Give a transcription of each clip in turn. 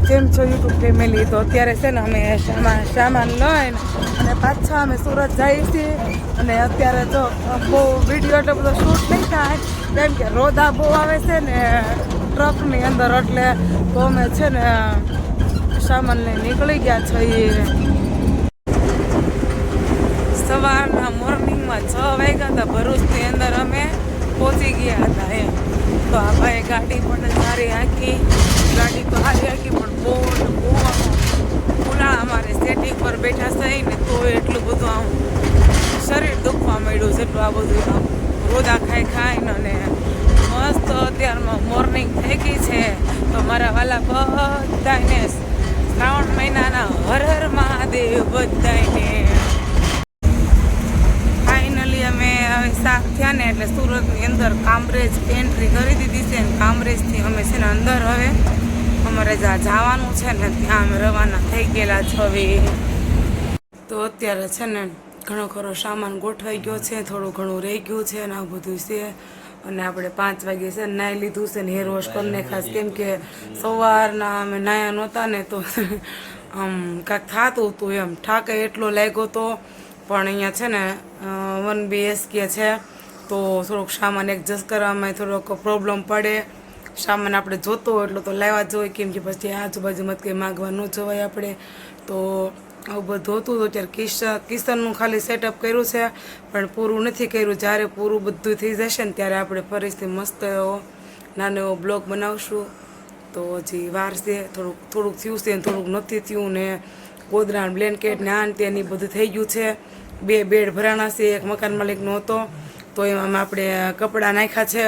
કેમ છો YouTube family? તો અત્યારે છે ને અમે સામાન લઈને અને પાછા અમે સુરત જઈએ છીએ. અને અત્યારે તો બહુ વિડીયો એટલો બધો શૂટ નહીં થાય કેમ કે રોદા બહુ આવે છે ને ટ્રકની અંદર, એટલે તો અમે છે ને સામાન લઈને નીકળી ગયા છીએ. સવારના મોર્નિંગમાં 6 વાગ્યા હતા. ભરૂચની અંદર અમે પહોંચી ગયા હતા એમ. તો આ ભાઈ ગાડી પણ સારી હાંકી, ગાડી તો સારી હાંકી પણ બહુ ઉનાળા અમારે સેટિંગ પર બેઠા થઈ ને તો એટલું બધું આમ શરીર દુખવા માંડ્યું છે. એટલું આ બધું આમ રોદા ખાઈને અને મસ્ત અત્યારમાં મોર્નિંગ થઈ ગઈ છે. તો મારા વાલા બધાને શ્રાવણ મહિનાના હર હર મહાદેવ બધાને. ફાઇનલી અમે હવે સાફ થયા ને એટલે સુરતની અંદર કામરેજ એન્ટ્રી કરી દીધી છે. ને કામરેજથી અમે છે ને અંદર હવે અમારે જ્યાં જવાનું છે ને ત્યાં અમે રવાના થઈ ગયેલા છે. તો અત્યારે છે ને ઘણો ખરો સામાન ગોઠવાઈ ગયો છે, થોડું ઘણું રહી ગયું છે ને આ બધું છે. અને આપણે 5 વાગે છે ને નાહી લીધું છે ને હેર વોશ કરીને ખાસ કેમ કે સવારના અમે નાહ્યા નહોતા ને તો આમ કાંઈક થતું હતું એમ, થાકે એટલો લાગ્યો તો. પણ અહીંયા છે ને 1 BHK છે તો થોડોક સામાન એડજસ્ટ કરવામાં થોડોક પ્રોબ્લેમ પડે. સામાન આપણે જોતો હોય એટલો તો લાવવા જ જોઈએ કેમ કે પછી આજુબાજુમાં કંઈ માગવા ન જવાય આપણે. તો આવું બધું હતું. તો અત્યારે કિચનનું ખાલી સેટઅપ કર્યું છે પણ પૂરું નથી કર્યું. જ્યારે પૂરું બધું થઈ જશે ને ત્યારે આપણે ફરીથી મસ્ત એવો નાનો એવો બ્લોગ બનાવશું. તો હજી વાર છે, થોડુંક થયું છે ને થોડુંક નથી થયું. ને ગોદડા બ્લેન્કેટ ને આન તેની બધું થઈ ગયું છે. 2 બેડ ભરાણા છે, એક મકાન માલિકનો હતો તો એમાં આપણે કપડાં નાખ્યા છે,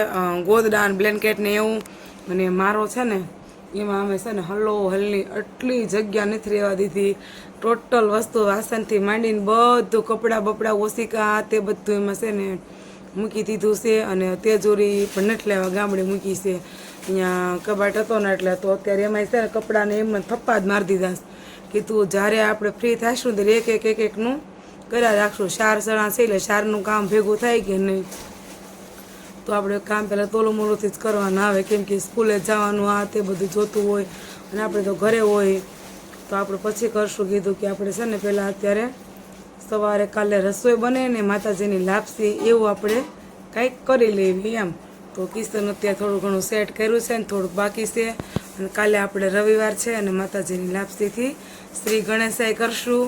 ગોદડા અને બ્લેન્કેટ ને એવું. અને મારો છે ને એમાં અમે છે ને હલની આટલી જગ્યા નથી રહેવા દીધી. ટોટલ વસ્તુ વાસણથી માંડીને બધું કપડાં બપડા ઓશિકા તે બધું એમાં છે ને મૂકી દીધું છે. અને તેજોરી પણ નથી લેવા, ગામડે મૂકી છે. અહીંયા કબાટ હતો ને એટલે તો અત્યારે એમાં છે ને કપડાને એમને થપ્પા જ મારી દીધા. કીધું જ્યારે આપણે ફ્રી થઈશું ત્યારે એકનું કર્યા રાખશું. 4 જણા છે એટલે 4નું કામ ભેગું થાય કે નહીં. તો આપણે કામ પહેલાં તોલું મોલુંથી જ કરવાના આવે કેમ કે સ્કૂલે જવાનું આ તે બધું જોતું હોય અને આપણે તો ઘરે હોય તો આપણે પછી કરશું. કીધું કે આપણે છે ને પહેલાં અત્યારે સવારે કાલે રસોઈ બને ને માતાજીની લાપસી એવું આપણે કંઈક કરી લેવી એમ. તો કિચન અત્યારે થોડું ઘણું સેટ કર્યું છે ને થોડુંક બાકી છે. અને કાલે આપણે રવિવાર છે અને માતાજીની લાપસીથી શ્રી ગણેશાય કરશું.